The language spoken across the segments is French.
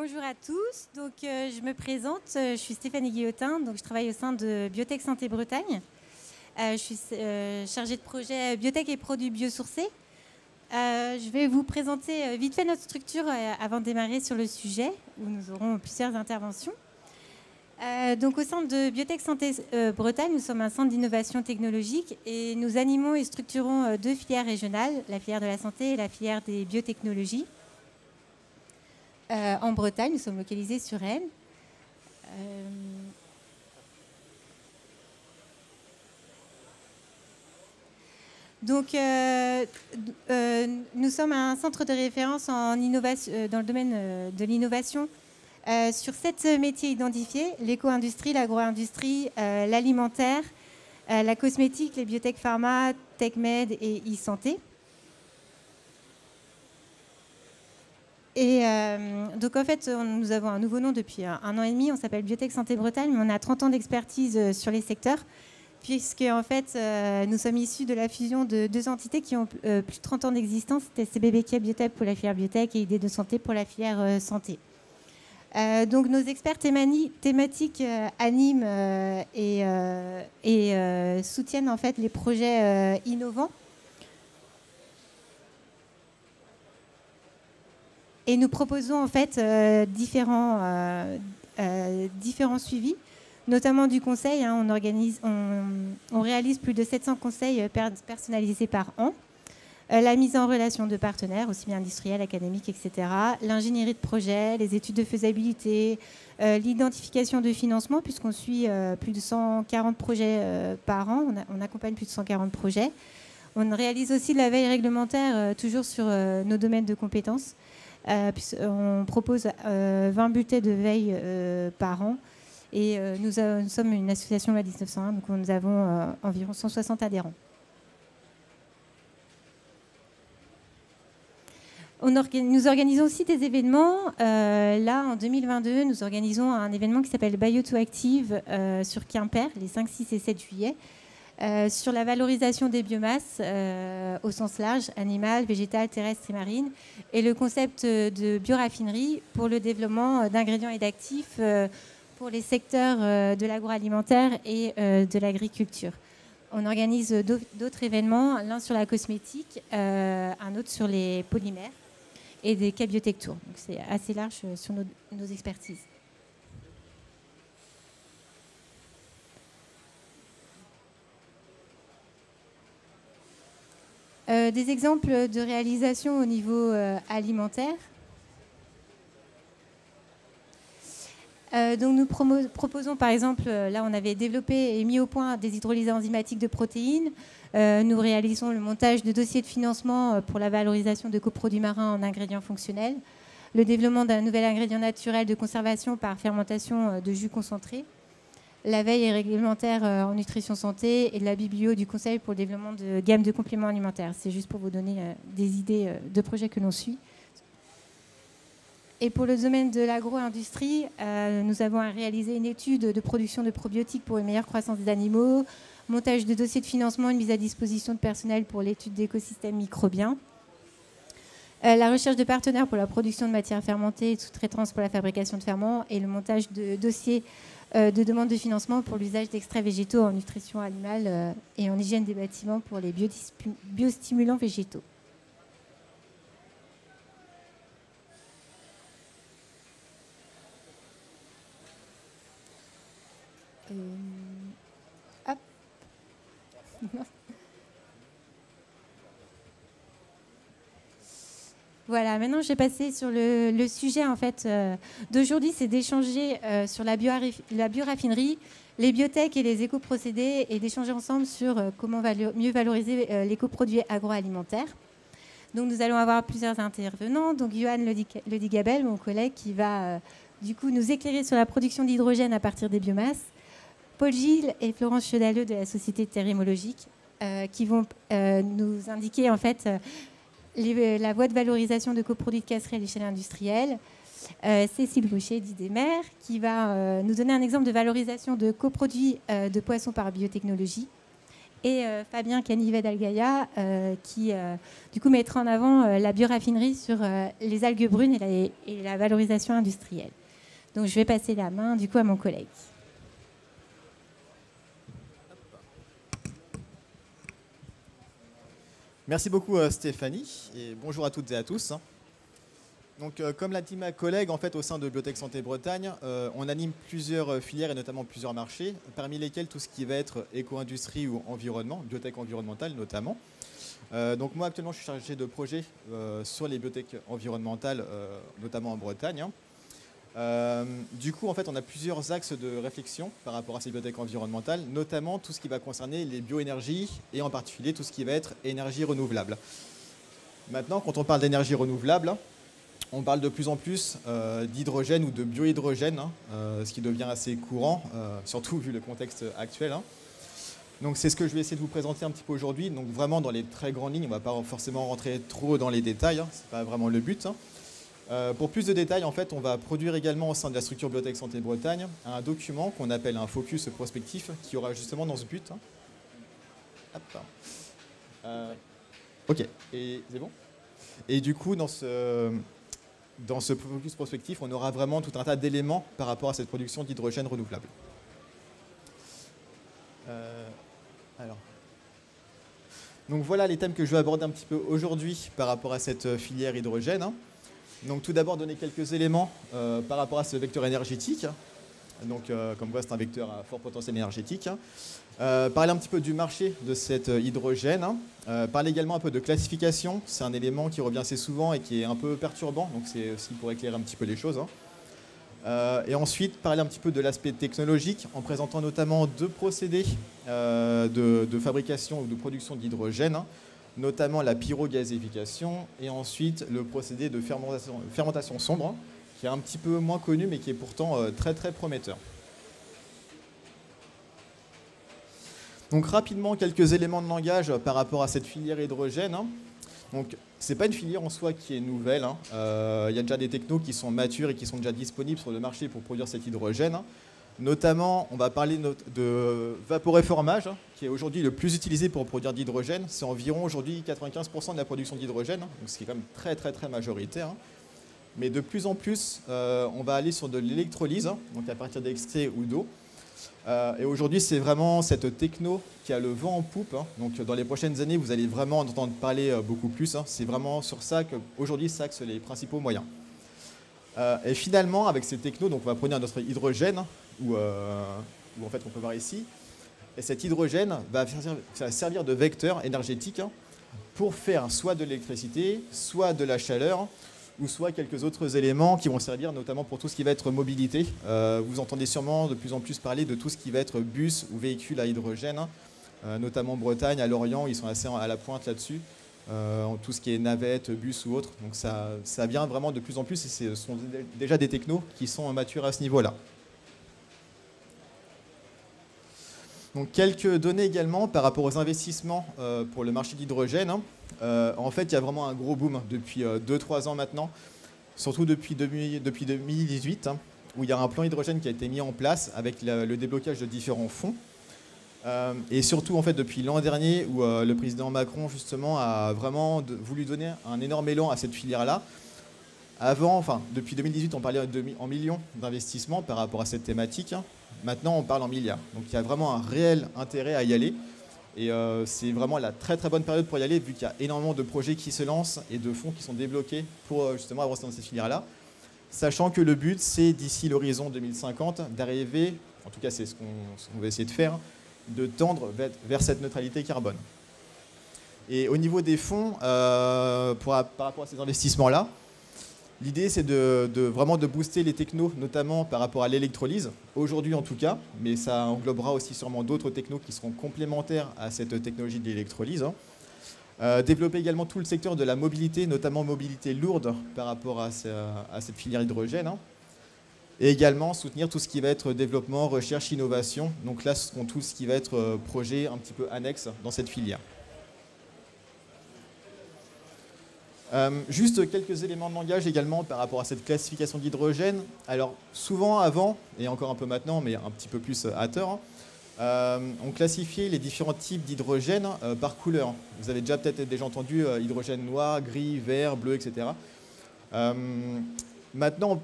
Bonjour à tous, donc je me présente, je suis Stéphanie Guillotin, donc je travaille au sein de Biotech Santé Bretagne. Je suis chargée de projet biotech et produits biosourcés. Je vais vous présenter vite fait notre structure avant de démarrer sur le sujet, où nous aurons plusieurs interventions. Donc au sein de Biotech Santé Bretagne, nous sommes un centre d'innovation technologique et nous animons et structurons deux filières régionales, la filière de la santé et la filière des biotechnologies. En Bretagne, nous sommes localisés sur Rennes. Donc, nous sommes un centre de référence en innovation, dans le domaine de l'innovation sur 7 métiers identifiés: l'éco-industrie, l'agro-industrie, l'alimentaire, la cosmétique, les biotech pharma, tech-med et e-santé. Et donc en fait, nous avons un nouveau nom depuis un an et demi. On s'appelle Biotech Santé Bretagne, mais on a 30 ans d'expertise sur les secteurs, puisque en fait, nous sommes issus de la fusion de deux entités qui ont plus de 30 ans d'existence. C'était CBBK Biotech pour la filière biotech et ID de santé pour la filière santé. Donc nos experts thématiques animent et soutiennent en fait les projets innovants. Et nous proposons en fait différents suivis, notamment du conseil. On réalise plus de 700 conseils personnalisés par an. La mise en relation de partenaires, aussi bien industriels, académiques, etc. L'ingénierie de projet, les études de faisabilité, l'identification de financement, puisqu'on suit plus de 140 projets par an. On accompagne plus de 140 projets. On réalise aussi de la veille réglementaire, toujours sur nos domaines de compétences. On propose 20 bulletins de veille par an et nous sommes une association loi 1901, donc nous avons environ 160 adhérents. Nous organisons aussi des événements. Là, en 2022, nous organisons un événement qui s'appelle Bio2Active sur Quimper, les 5, 6 et 7 juillet. Sur la valorisation des biomasses au sens large, animales, végétales, terrestres et marines, et le concept de bioraffinerie pour le développement d'ingrédients et d'actifs pour les secteurs de l'agroalimentaire et de l'agriculture. On organise d'autres événements, l'un sur la cosmétique, un autre sur les polymères et des cas biotech tours. Donc c'est assez large sur nos expertises. Des exemples de réalisation au niveau alimentaire. Donc nous proposons par exemple, là on avait développé et mis au point des hydrolysés enzymatiques de protéines. Nous réalisons le montage de dossiers de financement pour la valorisation de coproduits marins en ingrédients fonctionnels, le développement d'un nouvel ingrédient naturel de conservation par fermentation de jus concentré, la veille est réglementaire en nutrition santé et de la biblio du conseil pour le développement de gamme de compléments alimentaires. C'est juste pour vous donner des idées de projets que l'on suit. Et pour le domaine de l'agro-industrie, nous avons réalisé une étude de production de probiotiques pour une meilleure croissance des animaux, montage de dossiers de financement, une mise à disposition de personnel pour l'étude d'écosystèmes microbiens, la recherche de partenaires pour la production de matières fermentées et de sous-traitance pour la fabrication de ferments et le montage de dossiers de demande de financement pour l'usage d'extraits végétaux en nutrition animale et en hygiène des bâtiments pour les biostimulants végétaux. Hop. Voilà, maintenant je vais passer sur le sujet en fait d'aujourd'hui, c'est d'échanger sur la bioraffinerie, les biotech et les éco-procédés et d'échanger ensemble sur comment mieux valoriser l'éco-produit agroalimentaire. Donc nous allons avoir plusieurs intervenants. Donc Johan Ledigabel, mon collègue, qui va du coup nous éclairer sur la production d'hydrogène à partir des biomasses. Paul Gilles et Florence Chedaleux de la Société Thermologique qui vont nous indiquer en fait la voie de valorisation de coproduits de casserie à l'échelle industrielle. Cécile Boucher d'Idémer qui va nous donner un exemple de valorisation de coproduits de poissons par biotechnologie. et Fabien Canivet d'Algaia, qui du coup mettra en avant la bioraffinerie sur les algues brunes et la valorisation industrielle. Donc je vais passer la main du coup à mon collègue. Merci beaucoup Stéphanie et bonjour à toutes et à tous. Donc, comme l'a dit ma collègue, en fait, au sein de Biotech Santé Bretagne, on anime plusieurs filières et notamment plusieurs marchés, parmi lesquels tout ce qui va être éco-industrie ou environnement, biotech environnementale notamment. Donc moi actuellement je suis chargé de projet sur les biotech environnementales, notamment en Bretagne. Du coup, en fait, on a plusieurs axes de réflexion par rapport à ces biotech environnementales, notamment tout ce qui va concerner les bioénergies et en particulier tout ce qui va être énergie renouvelable. Maintenant, quand on parle d'énergie renouvelable, on parle de plus en plus d'hydrogène ou de biohydrogène, ce qui devient assez courant, surtout vu le contexte actuel. Donc c'est ce que je vais essayer de vous présenter un petit peu aujourd'hui. Donc vraiment dans les très grandes lignes, on ne va pas forcément rentrer trop dans les détails, ce n'est pas vraiment le but. Pour plus de détails, en fait, on va produire également au sein de la structure Biotech Santé Bretagne un document qu'on appelle un focus prospectif qui aura justement dans ce but. Hop. Ok, et c'est bon. Et du coup, dans ce focus prospectif, on aura vraiment tout un tas d'éléments par rapport à cette production d'hydrogène renouvelable. Donc voilà les thèmes que je vais aborder un petit peu aujourd'hui par rapport à cette filière hydrogène. Donc tout d'abord donner quelques éléments par rapport à ce vecteur énergétique. Donc comme quoi c'est un vecteur à fort potentiel énergétique. Parler un petit peu du marché de cet hydrogène. Parler également un peu de classification. C'est un élément qui revient assez souvent et qui est un peu perturbant. Donc c'est aussi pour éclairer un petit peu les choses. Et ensuite parler un petit peu de l'aspect technologique en présentant notamment deux procédés de fabrication ou de production d'hydrogène, notamment la pyrogazéification et ensuite le procédé de fermentation sombre, qui est un petit peu moins connu mais qui est pourtant très très prometteur. Donc rapidement quelques éléments de langage par rapport à cette filière hydrogène. Donc ce n'est pas une filière en soi qui est nouvelle. Il y a déjà des technos qui sont matures et qui sont déjà disponibles sur le marché pour produire cet hydrogène. Notamment, on va parler de vaporéformage, qui est aujourd'hui le plus utilisé pour produire de l'hydrogène. C'est environ aujourd'hui 95% de la production d'hydrogène, ce qui est quand même très très très majoritaire. Mais de plus en plus, on va aller sur de l'électrolyse, donc à partir d'extrait ou d'eau. Et aujourd'hui, c'est vraiment cette techno qui a le vent en poupe. Donc dans les prochaines années, vous allez vraiment en entendre parler beaucoup plus. C'est vraiment sur ça qu'aujourd'hui s'axent les principaux moyens. Et finalement, avec ces technos, donc on va produire notre hydrogène, où en fait on peut voir ici. Et cet hydrogène va servir de vecteur énergétique pour faire soit de l'électricité, soit de la chaleur, ou soit quelques autres éléments qui vont servir notamment pour tout ce qui va être mobilité. Vous entendez sûrement de plus en plus parler de tout ce qui va être bus ou véhicules à hydrogène, notamment en Bretagne, à Lorient, ils sont assez à la pointe là-dessus. Tout ce qui est navette, bus ou autre. Donc ça vient vraiment de plus en plus et ce sont déjà des technos qui sont matures à ce niveau-là. Donc quelques données également par rapport aux investissements pour le marché de l'hydrogène. En fait, il y a vraiment un gros boom depuis 2-3 ans maintenant, surtout depuis 2018, où il y a un plan hydrogène qui a été mis en place avec le déblocage de différents fonds. Et surtout en fait depuis l'an dernier où le président Macron justement a vraiment voulu donner un énorme élan à cette filière-là. Depuis 2018 on parlait en millions d'investissements par rapport à cette thématique. Maintenant on parle en milliards. Donc il y a vraiment un réel intérêt à y aller. Et c'est vraiment la très très bonne période pour y aller vu qu'il y a énormément de projets qui se lancent et de fonds qui sont débloqués pour justement avancer dans cette filière-là. Sachant que le but c'est d'ici l'horizon 2050 d'arriver, en tout cas c'est ce qu'on va essayer de faire, de tendre vers cette neutralité carbone. Et au niveau des fonds, par rapport à ces investissements-là, l'idée c'est vraiment de booster les technos, notamment par rapport à l'électrolyse, aujourd'hui en tout cas, mais ça englobera aussi sûrement d'autres technos qui seront complémentaires à cette technologie de l'électrolyse. Développer également tout le secteur de la mobilité, notamment mobilité lourde par rapport à cette filière hydrogène. Et également soutenir tout ce qui va être développement, recherche, innovation. Donc là, ce seront tout ce qui va être projet un petit peu annexe dans cette filière. Juste quelques éléments de langage également par rapport à cette classification d'hydrogène. Alors souvent avant, et encore un peu maintenant, mais un petit peu plus à tort, On classifiait les différents types d'hydrogène par couleur. Vous avez déjà entendu hydrogène noir, gris, vert, bleu, etc. Maintenant,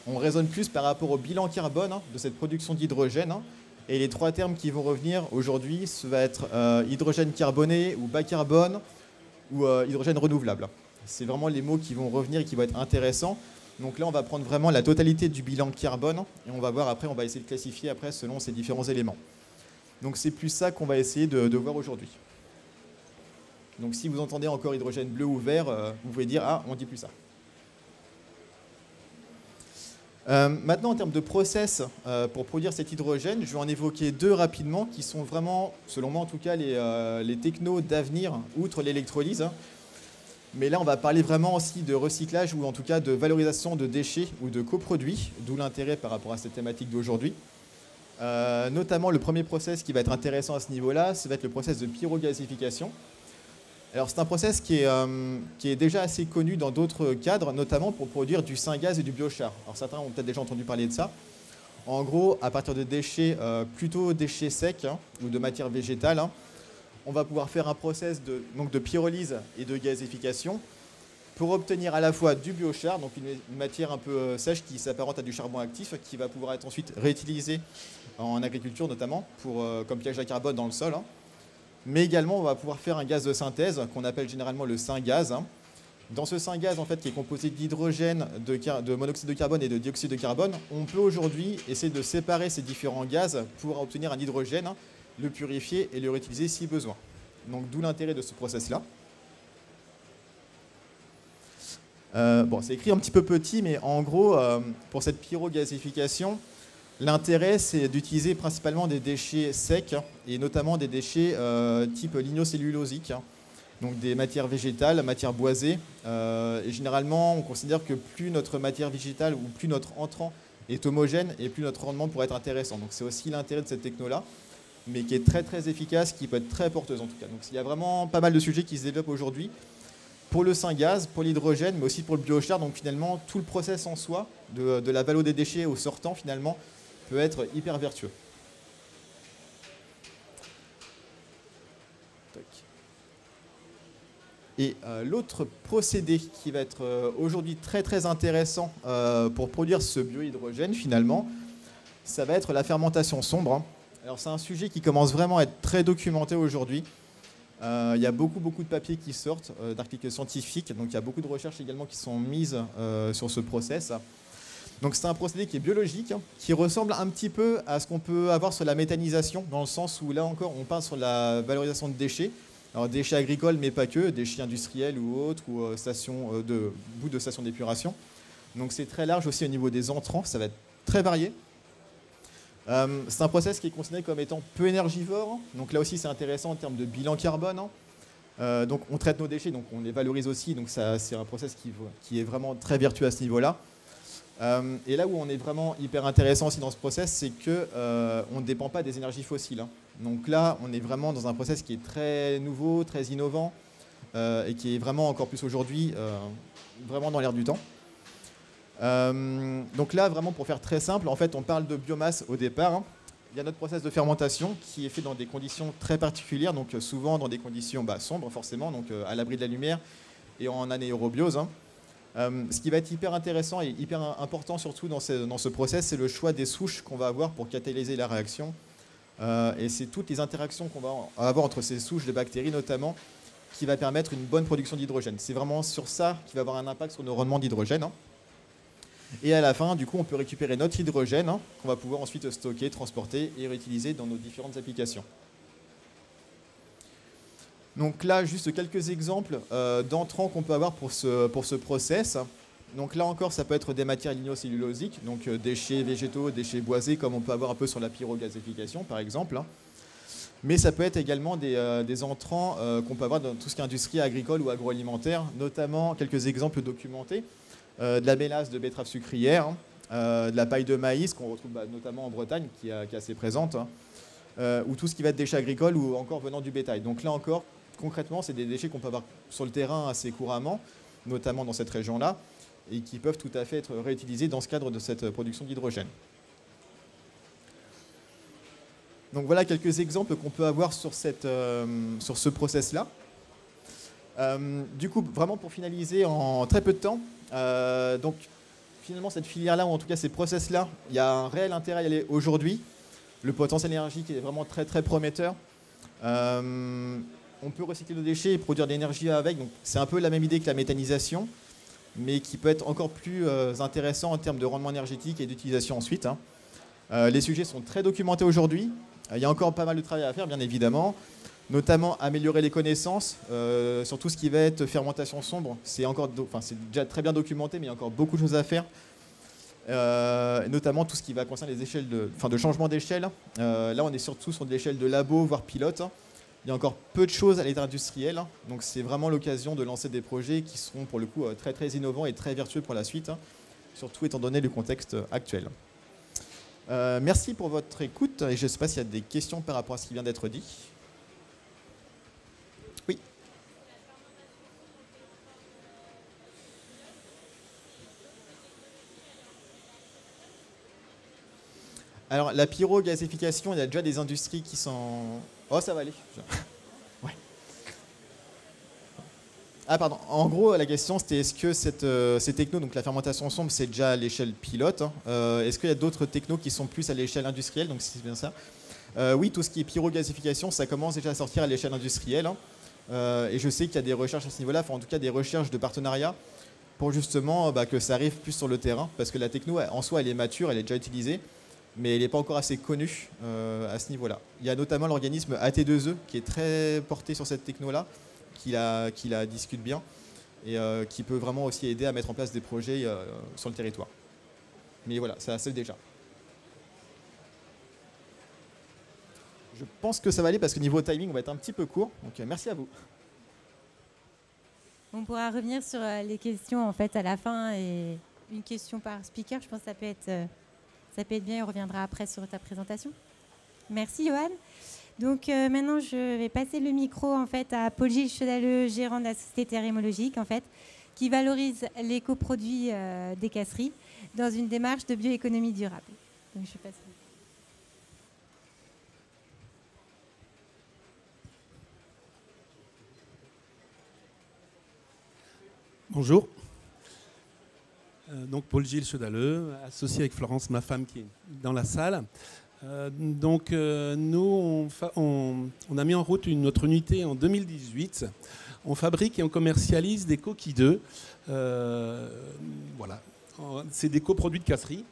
on raisonne plus par rapport au bilan carbone de cette production d'hydrogène. Et les trois termes qui vont revenir aujourd'hui, ça va être hydrogène carboné ou bas carbone ou hydrogène renouvelable. C'est vraiment les mots qui vont revenir et qui vont être intéressants. Donc là, on va prendre vraiment la totalité du bilan carbone et on va voir après, on va essayer de classifier après selon ces différents éléments. Donc c'est plus ça qu'on va essayer de voir aujourd'hui. Donc si vous entendez encore hydrogène bleu ou vert, vous pouvez dire « Ah, on ne dit plus ça ». Maintenant, en termes de process pour produire cet hydrogène, je vais en évoquer deux rapidement qui sont vraiment, selon moi en tout cas, les technos d'avenir, outre l'électrolyse. Mais là, on va parler vraiment aussi de recyclage ou en tout cas de valorisation de déchets ou de coproduits, d'où l'intérêt par rapport à cette thématique d'aujourd'hui. Notamment, le premier process qui va être intéressant à ce niveau-là, ça va être le process de pyrogasification. Alors, c'est un process qui est déjà assez connu dans d'autres cadres, notamment pour produire du syngas et du biochar. Alors, certains ont peut-être déjà entendu parler de ça. En gros, à partir de déchets, plutôt déchets secs ou de matière végétale, on va pouvoir faire un process de pyrolyse et de gasification pour obtenir à la fois du biochar, donc une matière un peu sèche qui s'apparente à du charbon actif, qui va pouvoir être ensuite réutilisé en agriculture notamment, comme piège à carbone dans le sol. Mais également, on va pouvoir faire un gaz de synthèse qu'on appelle généralement le syngaz. Dans ce syngaz, en fait, qui est composé d'hydrogène, de monoxyde de carbone et de dioxyde de carbone, on peut aujourd'hui essayer de séparer ces différents gaz pour obtenir un hydrogène, le purifier et le réutiliser si besoin. Donc d'où l'intérêt de ce process-là. Bon, c'est écrit un petit peu petit, mais en gros, pour cette pyrogasification, l'intérêt, c'est d'utiliser principalement des déchets secs et notamment des déchets type lignocellulosique, donc des matières végétales, matières boisées. Et généralement, on considère que plus notre matière végétale ou plus notre entrant est homogène et plus notre rendement pourrait être intéressant. Donc c'est aussi l'intérêt de cette techno-là, mais qui est très très efficace, qui peut être très porteuse en tout cas. Donc il y a vraiment pas mal de sujets qui se développent aujourd'hui pour le syngaz, pour l'hydrogène, mais aussi pour le biochar. Donc finalement, tout le process en soi, de la valo des déchets au sortant, finalement, peut être hyper vertueux. Et l'autre procédé qui va être aujourd'hui très très intéressant pour produire ce biohydrogène, finalement, ça va être la fermentation sombre. Alors c'est un sujet qui commence vraiment à être très documenté aujourd'hui. Il y a beaucoup de papiers qui sortent, d'articles scientifiques, donc il y a beaucoup de recherches également qui sont mises sur ce process. Donc c'est un procédé qui est biologique, qui ressemble un petit peu à ce qu'on peut avoir sur la méthanisation, dans le sens où là encore on parle sur la valorisation de déchets. Alors déchets agricoles mais pas que, déchets industriels ou autres, ou bouts de stations d'épuration. Donc c'est très large aussi au niveau des entrants, ça va être très varié. C'est un process qui est considéré comme étant peu énergivore, donc là aussi c'est intéressant en termes de bilan carbone. Donc on traite nos déchets, donc on les valorise aussi, donc c'est un process qui est vraiment très vertueux à ce niveau-là. Et là où on est vraiment hyper intéressant aussi dans ce process, c'est qu'on ne dépend pas des énergies fossiles. Donc là, on est vraiment dans un process qui est très nouveau, très innovant, et qui est vraiment encore plus aujourd'hui, vraiment dans l'air du temps. Donc là, vraiment pour faire très simple, en fait, on parle de biomasse au départ. Il y a notre process de fermentation qui est fait dans des conditions très particulières, donc souvent dans des conditions sombres forcément, donc à l'abri de la lumière et en anaérobiose. Ce qui va être hyper intéressant et hyper important surtout dans ce process, c'est le choix des souches qu'on va avoir pour catalyser la réaction. Et c'est toutes les interactions qu'on va avoir entre ces souches de bactéries notamment qui va permettre une bonne production d'hydrogène. C'est vraiment sur ça qui va avoir un impact sur nos rendements d'hydrogène. Et à la fin, du coup, on peut récupérer notre hydrogène qu'on va pouvoir ensuite stocker, transporter et réutiliser dans nos différentes applications. Donc là, juste quelques exemples d'entrants qu'on peut avoir pour ce process. Donc là encore, ça peut être des matières lignocellulosiques, donc déchets végétaux, déchets boisés, comme on peut avoir un peu sur la pyrogasification, par exemple. Mais ça peut être également des entrants qu'on peut avoir dans tout ce qui est industrie agricole ou agroalimentaire, notamment quelques exemples documentés. De la mélasse de betterave sucrière, de la paille de maïs qu'on retrouve notamment en Bretagne, qui est assez présente, ou tout ce qui va être déchets agricoles ou encore venant du bétail. Donc là encore, concrètement, c'est des déchets qu'on peut avoir sur le terrain assez couramment, notamment dans cette région-là, et qui peuvent tout à fait être réutilisés dans ce cadre de cette production d'hydrogène. Donc voilà quelques exemples qu'on peut avoir sur ce process-là. Du coup, vraiment pour finaliser en très peu de temps, donc finalement cette filière-là, ou en tout cas ces process-là, il y a un réel intérêt à y aller aujourd'hui. Le potentiel énergétique est vraiment très très prometteur. On peut recycler nos déchets et produire de l'énergie avec, donc c'est un peu la même idée que la méthanisation, mais qui peut être encore plus intéressant en termes de rendement énergétique et d'utilisation ensuite. Les sujets sont très documentés aujourd'hui. Il y a encore pas mal de travail à faire, bien évidemment, notamment améliorer les connaissances sur tout ce qui va être fermentation sombre. C'est déjà très bien documenté, mais il y a encore beaucoup de choses à faire. Notamment tout ce qui va concerner les échelles de changement d'échelle. Là, on est surtout sur de l'échelle de labo, voire pilote. Il y a encore peu de choses à l'état industriel. Donc, c'est vraiment l'occasion de lancer des projets qui seront, pour le coup, très, très innovants et très vertueux pour la suite, surtout étant donné le contexte actuel. Merci pour votre écoute. Et je ne sais pas s'il y a des questions par rapport à ce qui vient d'être dit. Oui. Alors, la pyrogasification, il y a déjà des industries qui sont... Oh, ça va aller. Ouais. Ah, pardon. En gros, la question, c'était est-ce que ces technos, donc la fermentation sombre, c'est déjà à l'échelle pilote. Est-ce qu'il y a d'autres technos qui sont plus à l'échelle industrielle? Donc, c'est bien ça. Oui, tout ce qui est pyrogasification, ça commence déjà à sortir à l'échelle industrielle. Et je sais qu'il y a des recherches à ce niveau-là, enfin, en tout cas des recherches de partenariat pour justement que ça arrive plus sur le terrain. Parce que la techno, en soi, elle est mature, elle est déjà utilisée, mais elle n'est pas encore assez connue à ce niveau-là. Il y a notamment l'organisme AT2E qui est très porté sur cette techno-là, qui la discute bien et qui peut vraiment aussi aider à mettre en place des projets sur le territoire. Mais voilà, ça c'est déjà. Je pense que ça va aller parce que niveau timing, on va être un petit peu court. Donc merci à vous. On pourra revenir sur les questions en fait à la fin et une question par speaker. Je pense que ça peut être bien. On reviendra après sur ta présentation. Merci Johan. Donc maintenant, je vais passer le micro en fait à Paul-Gilles Chedaleux, gérant de la société Terrémologique, en fait, qui valorise l'éco-produit des casseries dans une démarche de bioéconomie durable. Donc je passe. Bonjour. Donc Paul-Gilles Chedaleux, associé avec Florence, ma femme, qui est dans la salle. Nous, on a mis en route notre unité en 2018. On fabrique et on commercialise des coquilles d'œufs. Voilà. C'est des coproduits de casserie.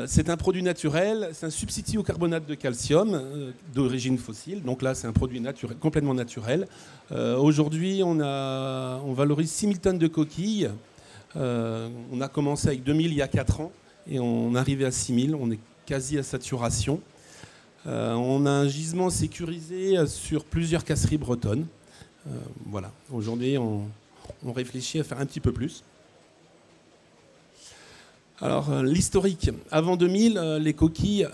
C'est un produit naturel, c'est un substitut au carbonate de calcium d'origine fossile. Donc là, c'est un produit naturel, complètement naturel. Aujourd'hui, on valorise 6000 tonnes de coquilles. On a commencé avec 2000 il y a 4 ans et on est arrivé à 6000. On est quasi à saturation. On a un gisement sécurisé sur plusieurs casseries bretonnes. Voilà. Aujourd'hui, on réfléchit à faire un petit peu plus. Alors, l'historique. Avant 2000, les coquilles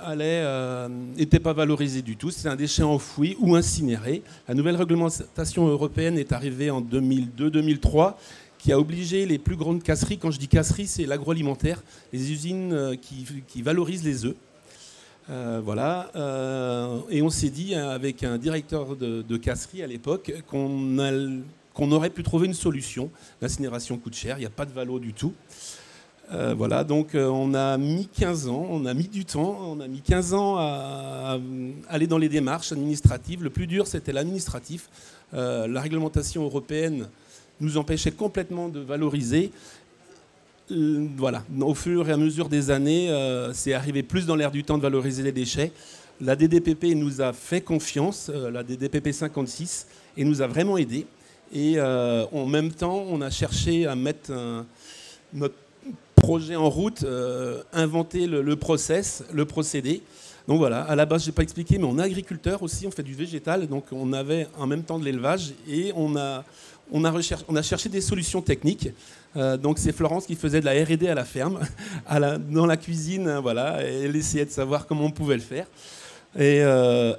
n'étaient pas valorisées du tout. C'est un déchet enfoui ou incinéré. La nouvelle réglementation européenne est arrivée en 2002-2003, qui a obligé les plus grandes casseries, quand je dis casserie, c'est l'agroalimentaire, les usines qui valorisent les œufs. Voilà. Et on s'est dit, avec un directeur de casserie à l'époque, qu'on aurait pu trouver une solution. L'incinération coûte cher, il n'y a pas de valo du tout. Voilà, donc on a mis 15 ans, on a mis du temps, on a mis 15 ans à aller dans les démarches administratives. Le plus dur, c'était l'administratif. La réglementation européenne nous empêchait complètement de valoriser. Voilà, au fur et à mesure des années, c'est arrivé plus dans l'air du temps de valoriser les déchets. La DDPP nous a fait confiance, la DDPP 56, et nous a vraiment aidés. Et en même temps, on a cherché à mettre notre projet en route, inventer le process, le procédé. Donc voilà, à la base, je n'ai pas expliqué, mais on est agriculteur aussi, on fait du végétal, donc on avait en même temps de l'élevage et on a cherché des solutions techniques. Donc c'est Florence qui faisait de la R&D à la ferme, dans la cuisine, voilà, et elle essayait de savoir comment on pouvait le faire. Et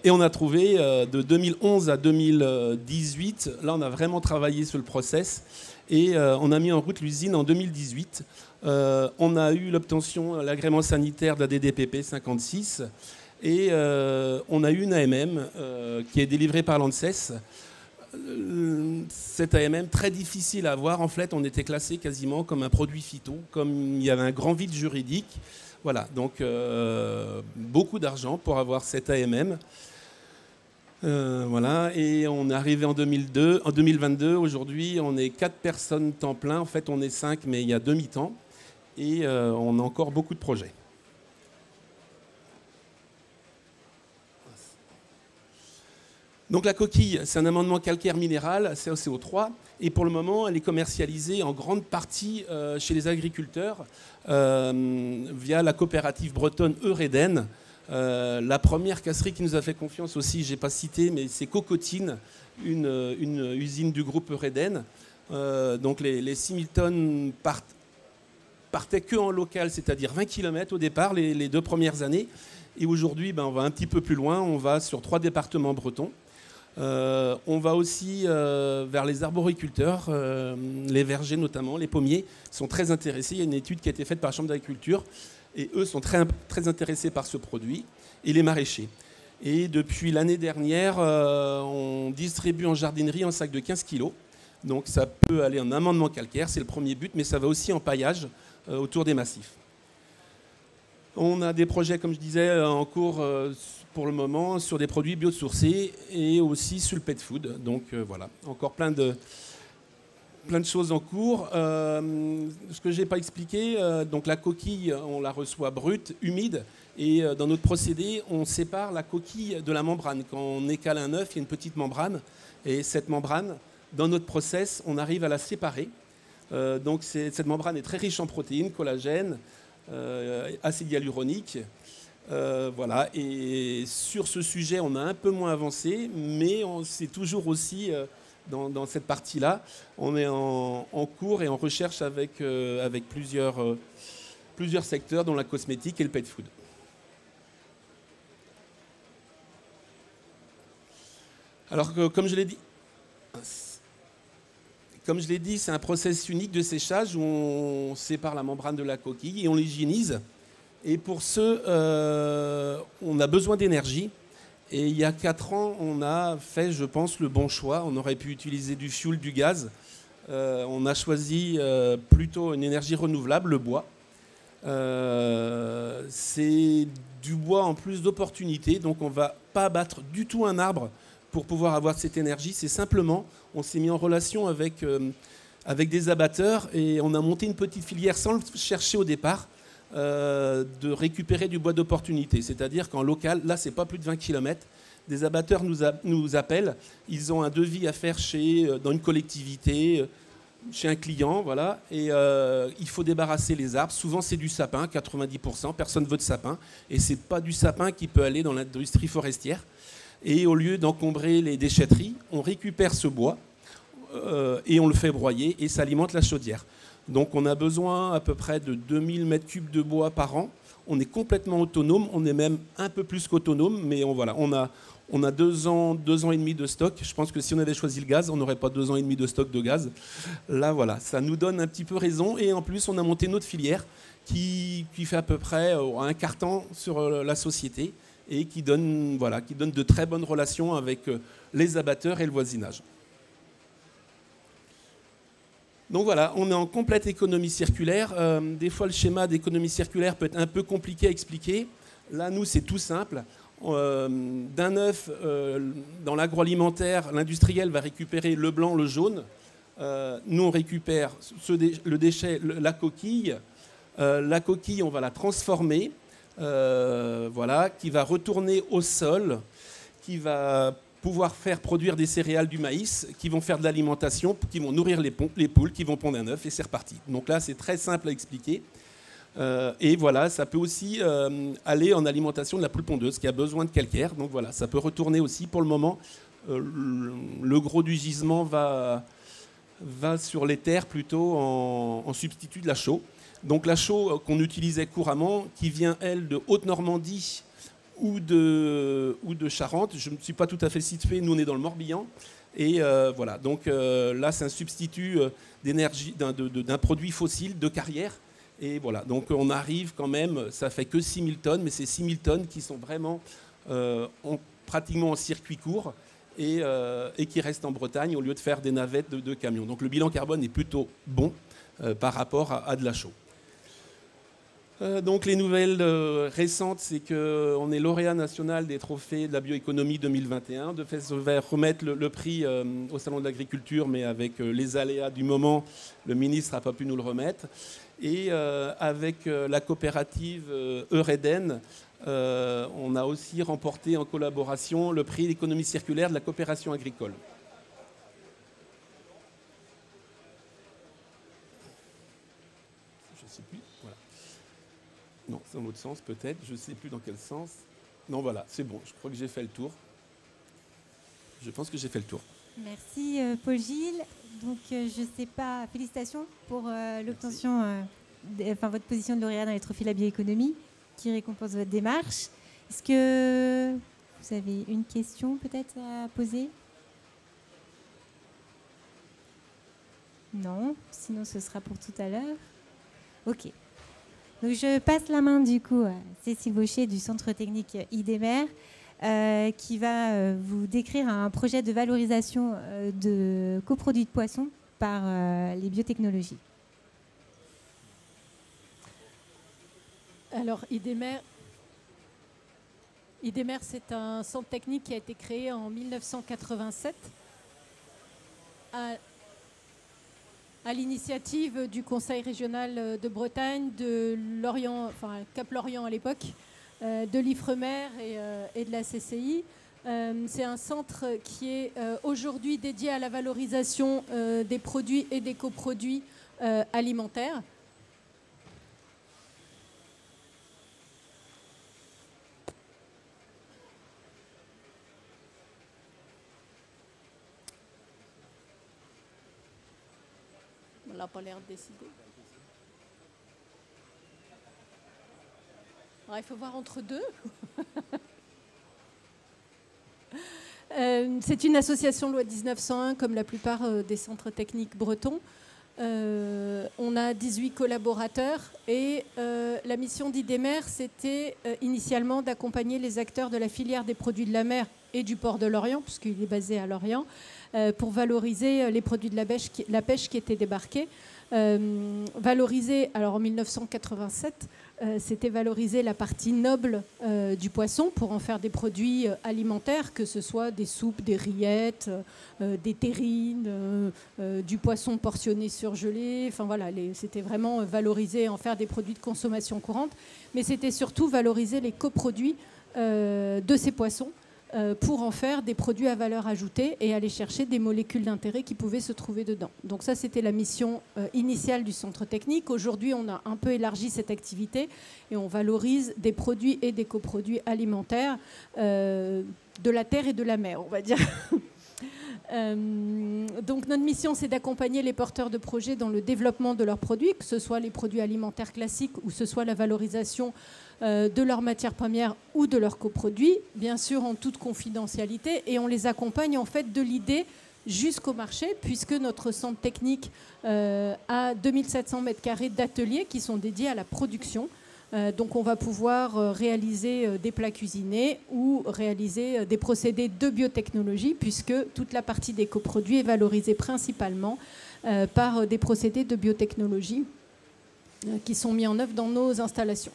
on a trouvé de 2011 à 2018, là on a vraiment travaillé sur le process et on a mis en route l'usine en 2018. On a eu l'obtention, l'agrément sanitaire de la DDPP 56 Et on a eu une AMM qui est délivrée par l'ANSES. Cette AMM, très difficile à avoir. En fait, on était classé quasiment comme un produit phyto, comme il y avait un grand vide juridique. Voilà, donc beaucoup d'argent pour avoir cette AMM. Voilà, et on est arrivé en 2022. Aujourd'hui, on est 4 personnes temps plein. En fait, on est 5, mais il y a demi-temps. Et on a encore beaucoup de projets. Donc la coquille, c'est un amendement calcaire minéral, CaCO3, et pour le moment, elle est commercialisée en grande partie chez les agriculteurs via la coopérative bretonne Eureden. La première casserie qui nous a fait confiance aussi, je n'ai pas cité, mais c'est Cocotine, une usine du groupe Eureden. Donc les 6000 tonnes partaient que en local, c'est-à-dire 20 km au départ, les 2 premières années. Et aujourd'hui, on va un petit peu plus loin, on va sur 3 départements bretons. On va aussi vers les arboriculteurs, les vergers notamment, les pommiers sont très intéressés. Il y a une étude qui a été faite par la Chambre d'agriculture et eux sont très, très intéressés par ce produit, et les maraîchers. Et depuis l'année dernière, on distribue en jardinerie un sac de 15 kg. Donc ça peut aller en amendement calcaire, c'est le premier but, mais ça va aussi en paillage autour des massifs. On a des projets, comme je disais, en cours pour le moment sur des produits biosourcés et aussi sur le pet food. Donc voilà, encore plein de choses en cours. Ce que je n'ai pas expliqué, donc la coquille, on la reçoit brute, humide, et dans notre procédé, on sépare la coquille de la membrane. Quand on écale un œuf, il y a une petite membrane, et cette membrane, dans notre process, on arrive à la séparer. Donc cette membrane est très riche en protéines, collagène, acide hyaluronique. Voilà. Et sur ce sujet, on a un peu moins avancé, mais c'est toujours aussi dans cette partie-là. On est en cours et en recherche avec plusieurs secteurs, dont la cosmétique et le pet food. Alors, comme je l'ai dit, c'est un process unique de séchage où on sépare la membrane de la coquille et on l'hygiénise. Et pour ce, on a besoin d'énergie. Et il y a 4 ans, on a fait, je pense, le bon choix. On aurait pu utiliser du fioul, du gaz. On a choisi plutôt une énergie renouvelable, le bois. C'est du bois en plus d'opportunités. Donc on ne va pas abattre du tout un arbre pour pouvoir avoir cette énergie. C'est simplement, on s'est mis en relation avec des abatteurs et on a monté une petite filière sans le chercher au départ, de récupérer du bois d'opportunité. C'est-à-dire qu'en local, là, c'est pas plus de 20 km, des abatteurs nous appellent, ils ont un devis à faire dans une collectivité, chez un client, voilà, et il faut débarrasser les arbres. Souvent, c'est du sapin, 90%, personne ne veut de sapin, et c'est pas du sapin qui peut aller dans l'industrie forestière. Et au lieu d'encombrer les déchetteries, on récupère ce bois et on le fait broyer et ça alimente la chaudière. Donc on a besoin à peu près de 2000 m3 de bois par an. On est complètement autonome, on est même un peu plus qu'autonome, mais voilà, on a 2 ans et demi de stock. Je pense que si on avait choisi le gaz, on n'aurait pas 2 ans et demi de stock de gaz. Là, voilà, ça nous donne un petit peu raison. Et en plus, on a monté notre filière qui fait à peu près un quart temps sur la société et qui donne de très bonnes relations avec les abatteurs et le voisinage. Donc voilà, on est en complète économie circulaire. Des fois, le schéma d'économie circulaire peut être un peu compliqué à expliquer. Là, nous, c'est tout simple. D'un œuf, dans l'agroalimentaire, l'industriel va récupérer le blanc, le jaune. Nous, on récupère le déchet, la coquille. La coquille, on va la transformer, voilà, qui va retourner au sol, qui va pouvoir faire produire des céréales, du maïs, qui vont faire de l'alimentation, qui vont nourrir les poules, qui vont pondre un œuf, et c'est reparti. Donc là, c'est très simple à expliquer. Et voilà, ça peut aussi aller en alimentation de la poule pondeuse, qui a besoin de calcaire. Donc voilà, ça peut retourner aussi. Pour le moment, le gros du gisement va sur les terres plutôt en substitut de la chaux. Donc la chaux qu'on utilisait couramment, qui vient, elle, de Haute-Normandie, ou de Charente. Je ne suis pas tout à fait situé, nous on est dans le Morbihan. Et voilà, donc là c'est un substitut d'énergie, d'un produit fossile de carrière Et voilà, donc on arrive quand même, ça fait que 6 000 tonnes, mais c'est 6 000 tonnes qui sont vraiment pratiquement en circuit court et qui restent en Bretagne au lieu de faire des navettes de camions. Donc le bilan carbone est plutôt bon par rapport à de la chaux. Donc les nouvelles récentes, c'est qu'on est lauréat national des trophées de la bioéconomie 2021. De fait, on va remettre le prix au Salon de l'Agriculture, mais avec les aléas du moment, le ministre n'a pas pu nous le remettre. Et avec la coopérative Eureden, on a aussi remporté en collaboration le prix d'économie circulaire de la coopération agricole. Je ne sais plus. Voilà. Non, c'est dans l'autre sens peut-être. Je ne sais plus dans quel sens. Non, voilà, c'est bon. Je crois que j'ai fait le tour. Je pense que j'ai fait le tour. Merci Paul-Gilles. Donc je ne sais pas, félicitations pour l'obtention, votre position de lauréat dans les trophées de la bioéconomie qui récompense votre démarche. Est-ce que vous avez une question peut-être à poser? Non, sinon ce sera pour tout à l'heure. Ok. Donc je passe la main du coup à Cécile Baucher du Centre technique IDEMER qui va vous décrire un projet de valorisation de coproduits de poissons par les biotechnologies. Alors IDEMER, c'est un centre technique qui a été créé en 1987 à l'initiative du Conseil régional de Bretagne, de Lorient, enfin Cap-Lorient à l'époque, de l'Ifremer et de la CCI. C'est un centre qui est aujourd'hui dédié à la valorisation des produits et des coproduits alimentaires. On n'a pas l'air de décider. Alors, il faut voir entre deux. C'est une association loi 1901, comme la plupart des centres techniques bretons. On a 18 collaborateurs et la mission d'IDEMER, c'était initialement d'accompagner les acteurs de la filière des produits de la mer et du port de Lorient, puisqu'il est basé à Lorient, pour valoriser les produits de la pêche qui étaient débarqués. Valoriser, alors en 1987, c'était valoriser la partie noble du poisson pour en faire des produits alimentaires, que ce soit des soupes, des rillettes, des terrines, du poisson portionné surgelé. Enfin voilà, c'était vraiment valoriser, en faire des produits de consommation courante. Mais c'était surtout valoriser les coproduits de ces poissons pour en faire des produits à valeur ajoutée et aller chercher des molécules d'intérêt qui pouvaient se trouver dedans. Donc ça, c'était la mission initiale du centre technique. Aujourd'hui, on a un peu élargi cette activité et on valorise des produits et des coproduits alimentaires de la terre et de la mer, on va dire. Donc notre mission, c'est d'accompagner les porteurs de projets dans le développement de leurs produits, que ce soit les produits alimentaires classiques ou ce soit la valorisation de leurs matières premières ou de leurs coproduits, bien sûr en toute confidentialité, et on les accompagne en fait de l'idée jusqu'au marché, puisque notre centre technique a 2700 m² d'ateliers qui sont dédiés à la production. Donc on va pouvoir réaliser des plats cuisinés ou réaliser des procédés de biotechnologie, puisque toute la partie des coproduits est valorisée principalement par des procédés de biotechnologie qui sont mis en œuvre dans nos installations.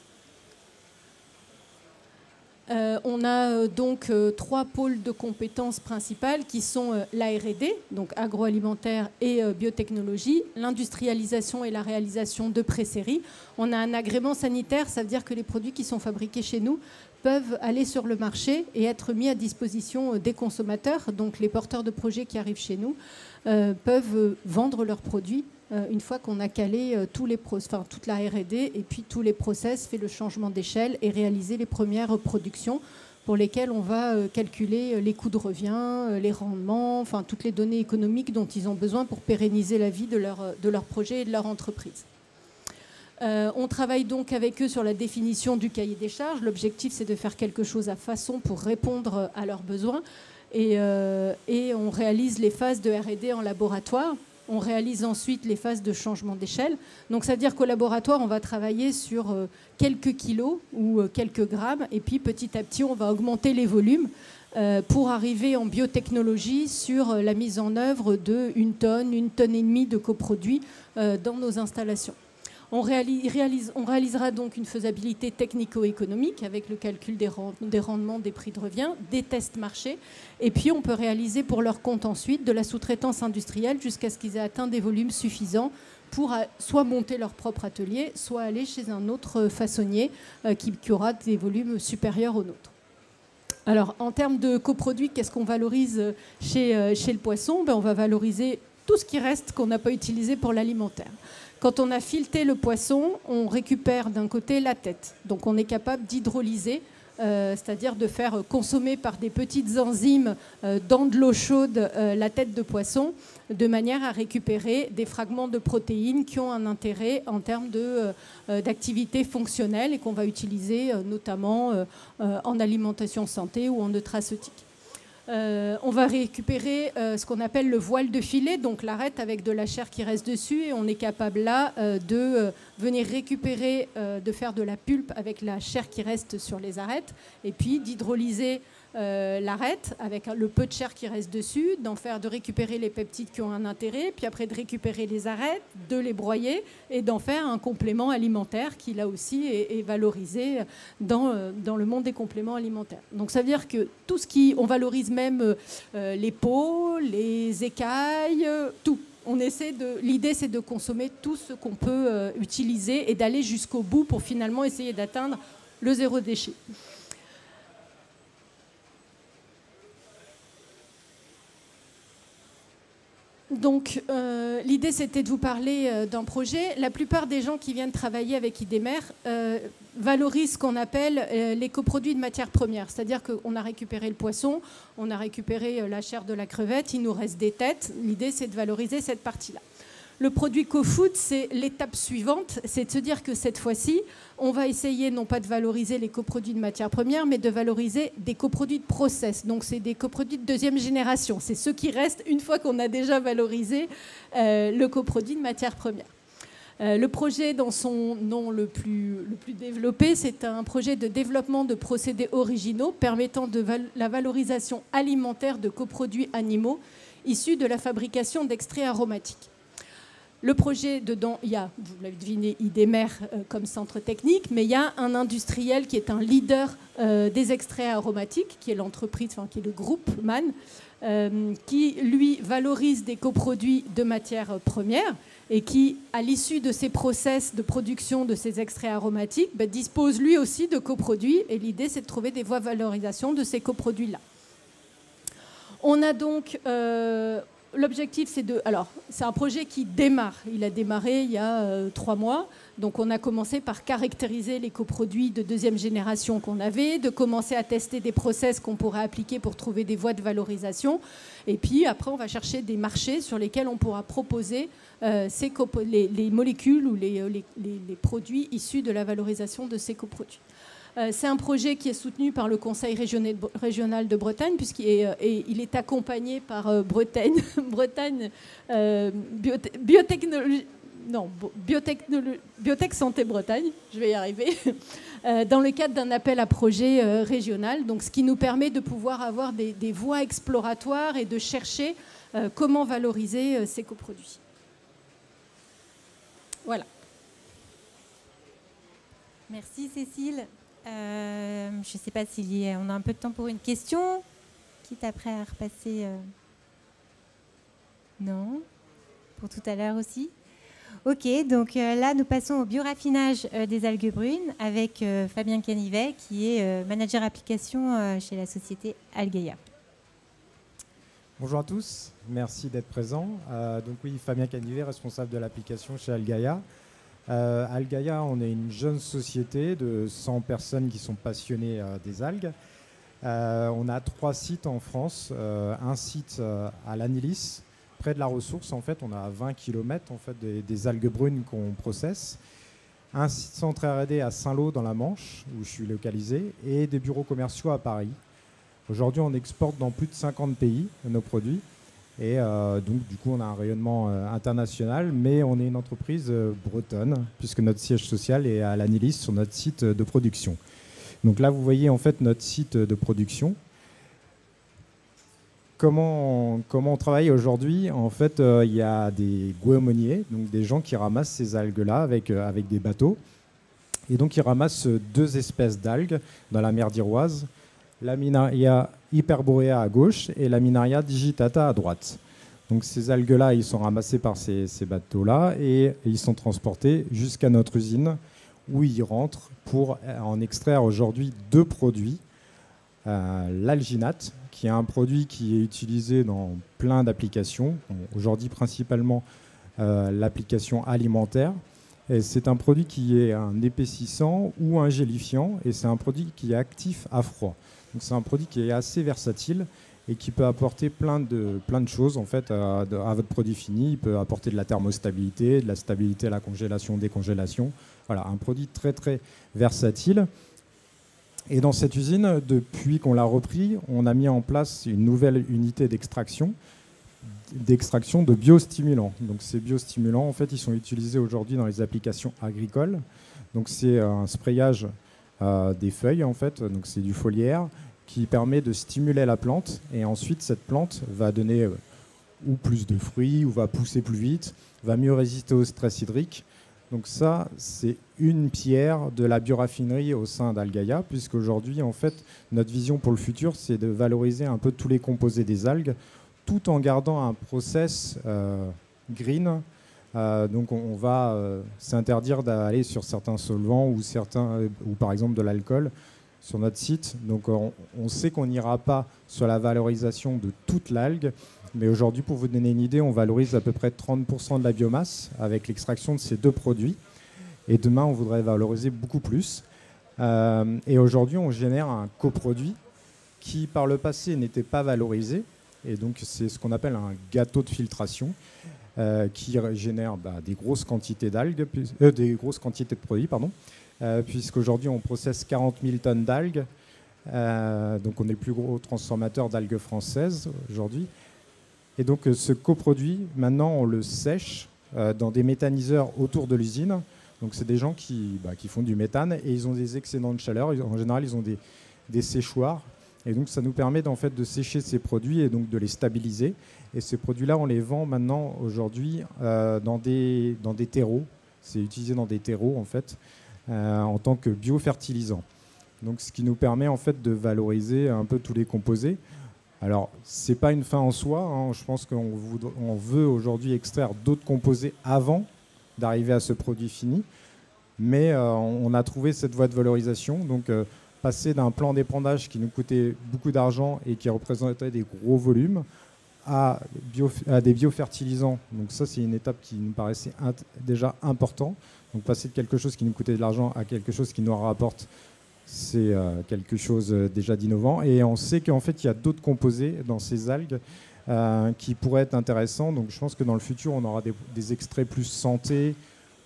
On a donc 3 pôles de compétences principales qui sont la R&D, donc agroalimentaire et biotechnologie, l'industrialisation et la réalisation de pré-séries. On a un agrément sanitaire, ça veut dire que les produits qui sont fabriqués chez nous peuvent aller sur le marché et être mis à disposition des consommateurs. Donc les porteurs de projets qui arrivent chez nous peuvent vendre leurs produits une fois qu'on a calé toute la R&D et puis tous les process, fait le changement d'échelle et réalisé les premières productions pour lesquelles on va calculer les coûts de revient, les rendements, enfin toutes les données économiques dont ils ont besoin pour pérenniser la vie de leur projet et de leur entreprise. On travaille donc avec eux sur la définition du cahier des charges. L'objectif, c'est de faire quelque chose à façon pour répondre à leurs besoins. Et on réalise les phases de R&D en laboratoire. On réalise ensuite les phases de changement d'échelle. Donc, c'est-à-dire qu'au laboratoire, on va travailler sur quelques kilos ou quelques grammes. Et puis, petit à petit, on va augmenter les volumes pour arriver en biotechnologie sur la mise en œuvre de 1 tonne, 1,5 tonnes de coproduits dans nos installations. On réalisera donc une faisabilité technico-économique avec le calcul des rendements, des prix de revient, des tests marchés. Et puis, on peut réaliser pour leur compte ensuite de la sous-traitance industrielle jusqu'à ce qu'ils aient atteint des volumes suffisants pour soit monter leur propre atelier, soit aller chez un autre façonnier qui aura des volumes supérieurs aux nôtres. Alors, en termes de coproduits, qu'est-ce qu'on valorise chez le poisson? On va valoriser tout ce qui reste qu'on n'a pas utilisé pour l'alimentaire. Quand on a fileté le poisson, on récupère d'un côté la tête. Donc on est capable d'hydrolyser, c'est-à-dire de faire consommer par des petites enzymes dans de l'eau chaude la tête de poisson, de manière à récupérer des fragments de protéines qui ont un intérêt en termes d'activité fonctionnelle et qu'on va utiliser notamment en alimentation santé ou en nutraceutique. On va récupérer ce qu'on appelle le voile de filet, donc l'arête avec de la chair qui reste dessus, et on est capable là de venir récupérer, de faire de la pulpe avec la chair qui reste sur les arêtes, et puis d'hydrolyser l'arête avec le peu de chair qui reste dessus, de récupérer les peptides qui ont un intérêt, puis après de récupérer les arêtes, de les broyer et d'en faire un complément alimentaire qui là aussi est valorisé dans le monde des compléments alimentaires. Donc ça veut dire que tout ce qui... On valorise même les peaux, les écailles, tout. L'idée, c'est de consommer tout ce qu'on peut utiliser et d'aller jusqu'au bout pour finalement essayer d'atteindre le zéro déchet. Donc, l'idée, c'était de vous parler d'un projet. La plupart des gens qui viennent travailler avec IDEMER valorisent ce qu'on appelle les coproduits de matières premières. C'est-à-dire qu'on a récupéré le poisson, on a récupéré la chair de la crevette, il nous reste des têtes. L'idée, c'est de valoriser cette partie-là. Le produit co-food, c'est l'étape suivante, c'est de se dire que cette fois-ci, on va essayer non pas de valoriser les coproduits de matières premières, mais de valoriser des coproduits de process. Donc, c'est des coproduits de deuxième génération. C'est ceux qui restent une fois qu'on a déjà valorisé le coproduit de matières premières. Le projet, dans son nom le plus développé, c'est un projet de développement de procédés originaux permettant la valorisation alimentaire de coproduits animaux issus de la fabrication d'extraits aromatiques. Le projet, dedans, il y a, vous l'avez deviné, IDEMER comme centre technique, mais il y a un industriel qui est un leader des extraits aromatiques, qui est l'entreprise, qui est le groupe MAN, qui, lui, valorise des coproduits de matières premières et qui, à l'issue de ces process de production de ces extraits aromatiques, dispose lui aussi de coproduits. Et l'idée, c'est de trouver des voies de valorisation de ces coproduits-là. On a donc... L'objectif, c'est de... Alors, c'est un projet qui démarre. Il a démarré il y a 3 mois. Donc, on a commencé par caractériser les coproduits de deuxième génération qu'on avait, de commencer à tester des process qu'on pourrait appliquer pour trouver des voies de valorisation. Et puis, après, on va chercher des marchés sur lesquels on pourra proposer les molécules ou les produits issus de la valorisation de ces coproduits. C'est un projet qui est soutenu par le Conseil régional de Bretagne, puisqu'il est accompagné par Bretagne Biotech Santé Bretagne, je vais y arriver, dans le cadre d'un appel à projet régional, donc ce qui nous permet de pouvoir avoir des voies exploratoires et de chercher comment valoriser ces coproduits. Voilà. Merci Cécile. Je ne sais pas on a un peu de temps pour une question, quitte après à repasser. Non, pour tout à l'heure aussi. Ok, donc là nous passons au bioraffinage des algues brunes avec Fabien Canivet qui est manager application chez la société Algaia. Bonjour à tous, merci d'être présents. Donc oui, Fabien Canivet, responsable de l'application chez Algaia. Algaia, on est une jeune société de 100 personnes qui sont passionnées des algues. On a 3 sites en France, un site à l'Anilis, près de la ressource. En fait, on a 20 km en fait, des algues brunes qu'on processe. Un site centre R&D à Saint-Lô dans la Manche, où je suis localisé, et des bureaux commerciaux à Paris. Aujourd'hui, on exporte dans plus de 50 pays nos produits. Et donc, du coup, on a un rayonnement international, mais on est une entreprise bretonne, puisque notre siège social est à l'Anilis, sur notre site de production. Donc là, vous voyez en fait notre site de production. Comment on travaille aujourd'hui? En fait, il y a des goémoniers, donc des gens qui ramassent ces algues-là avec des bateaux. Et donc, ils ramassent 2 espèces d'algues dans la mer d'Iroise. Laminaria hyperborea à gauche et Laminaria digitata à droite. Donc ces algues-là, ils sont ramassés par ces bateaux-là et ils sont transportés jusqu'à notre usine où ils rentrent pour en extraire aujourd'hui 2 produits. L'alginate, qui est un produit qui est utilisé dans plein d'applications, aujourd'hui principalement l'application alimentaire. Et c'est un produit qui est un épaississant ou un gélifiant et c'est un produit qui est actif à froid. Donc c'est un produit qui est assez versatile et qui peut apporter plein de choses en fait, à votre produit fini. Il peut apporter de la thermostabilité, de la stabilité à la congélation, décongélation. Voilà, un produit très très versatile. Et dans cette usine, depuis qu'on l'a repris, on a mis en place une nouvelle unité d'extraction de biostimulants. Donc ces biostimulants, en fait, ils sont utilisés aujourd'hui dans les applications agricoles. Donc c'est un sprayage des feuilles, en fait, donc c'est du foliaire qui permet de stimuler la plante et ensuite cette plante va donner ou plus de fruits ou va pousser plus vite, va mieux résister au stress hydrique. Donc ça, c'est une pierre de la bioraffinerie au sein d'Algaia, puisqu'aujourd'hui, en fait, notre vision pour le futur, c'est de valoriser un peu tous les composés des algues, tout en gardant un process green. Donc on va s'interdire d'aller sur certains solvants ou par exemple de l'alcool sur notre site. Donc on sait qu'on n'ira pas sur la valorisation de toute l'algue, mais aujourd'hui, pour vous donner une idée, on valorise à peu près 30% de la biomasse avec l'extraction de ces 2 produits. Et demain, on voudrait valoriser beaucoup plus. Et aujourd'hui, on génère un coproduit qui, par le passé, n'était pas valorisé. Et donc, c'est ce qu'on appelle un gâteau de filtration qui génère des grosses quantités d'algues, des grosses quantités de produits, puisqu'aujourd'hui, on processe 40 000 tonnes d'algues. Donc, on est le plus gros transformateur d'algues françaises aujourd'hui. Et donc ce coproduit, maintenant, on le sèche dans des méthaniseurs autour de l'usine. Donc c'est des gens qui font du méthane et ils ont des excédents de chaleur. En général, ils ont des séchoirs. Et donc ça nous permet en fait de sécher ces produits et donc de les stabiliser. Et ces produits-là, on les vend maintenant aujourd'hui dans des terreaux. C'est utilisé dans des terreaux en fait en tant que biofertilisant. Donc ce qui nous permet en fait de valoriser un peu tous les composés. Alors, ce n'est pas une fin en soi. Hein. Je pense qu'on veut aujourd'hui extraire d'autres composés avant d'arriver à ce produit fini. Mais on a trouvé cette voie de valorisation. Donc, passer d'un plan d'épandage qui nous coûtait beaucoup d'argent et qui représentait des gros volumes à des biofertilisants. Donc ça, c'est une étape qui nous paraissait déjà importante. Donc, passer de quelque chose qui nous coûtait de l'argent à quelque chose qui nous rapporte, c'est quelque chose déjà d'innovant. Et on sait qu'en fait, il y a d'autres composés dans ces algues qui pourraient être intéressants. Donc je pense que dans le futur, on aura des extraits plus santé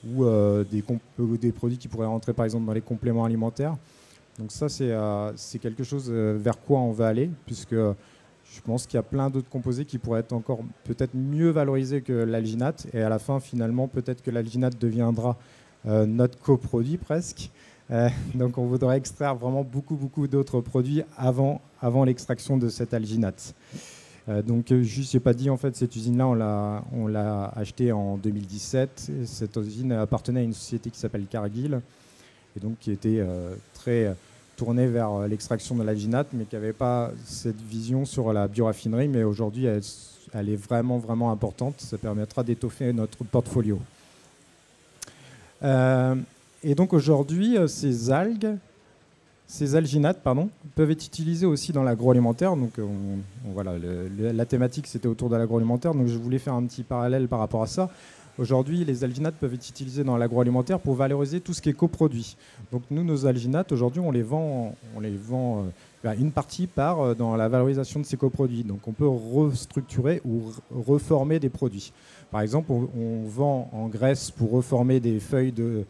ou des produits qui pourraient rentrer par exemple dans les compléments alimentaires. Donc ça, c'est quelque chose vers quoi on va aller, puisque je pense qu'il y a plein d'autres composés qui pourraient être encore peut-être mieux valorisés que l'alginate. Et à la fin, finalement, peut-être que l'alginate deviendra notre coproduit presque. Donc on voudrait extraire vraiment beaucoup d'autres produits avant l'extraction de cette alginate. Donc juste, j'ai pas dit, en fait, cette usine-là, on l'a achetée en 2017. Cette usine appartenait à une société qui s'appelle Cargill, et donc qui était très tournée vers l'extraction de l'alginate, mais qui n'avait pas cette vision sur la bioraffinerie. Mais aujourd'hui, elle est vraiment importante. Ça permettra d'étoffer notre portfolio. Et donc aujourd'hui, ces alginates peuvent être utilisées aussi dans l'agroalimentaire. Donc voilà, la thématique c'était autour de l'agroalimentaire, donc je voulais faire un petit parallèle par rapport à ça. Aujourd'hui, les alginates peuvent être utilisés dans l'agroalimentaire pour valoriser tout ce qui est coproduit. Donc nous, nos alginates, aujourd'hui, on les vend une partie part dans la valorisation de ces coproduits. Donc on peut restructurer ou reformer des produits. Par exemple, on vend en graisse pour reformer des feuilles de